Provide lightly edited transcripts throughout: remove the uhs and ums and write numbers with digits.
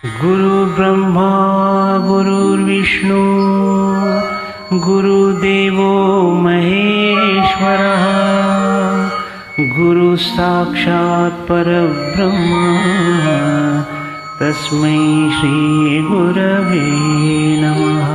गुरु ब्रह्मा गुरुर्विष्णू गुरुदेवो महेश्वरः गुरु साक्षात् परब्रह्म तस्मै श्री गुरवे नमः।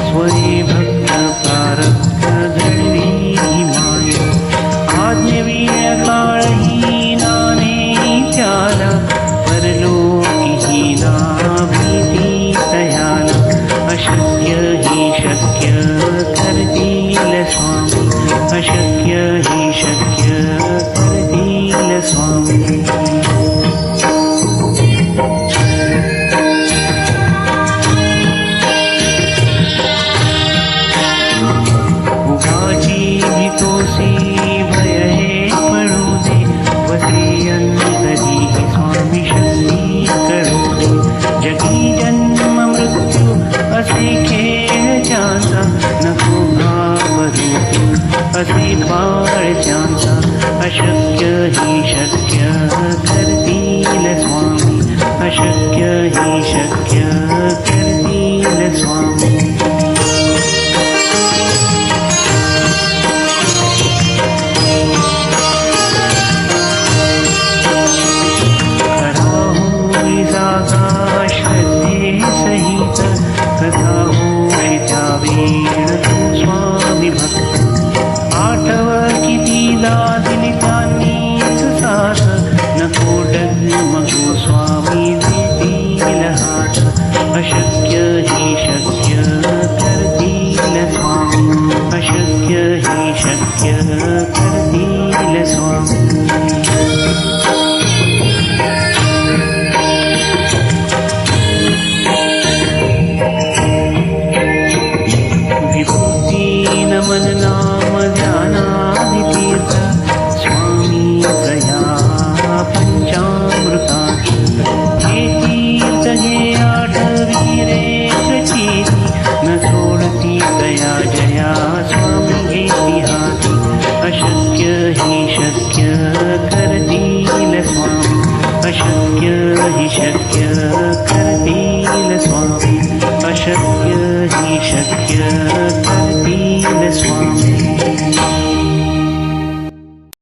स्वये भक्त प्रारब्ध घडवी माय आज्ञवीय काळही नाने त्याला परलोकी ना भीती तयाला अशक्य ही शक्य करतील स्वामी अशक्य ही शक्य करतील स्वामी। असे बाळ ज्यांचा अशक्य ही शक्य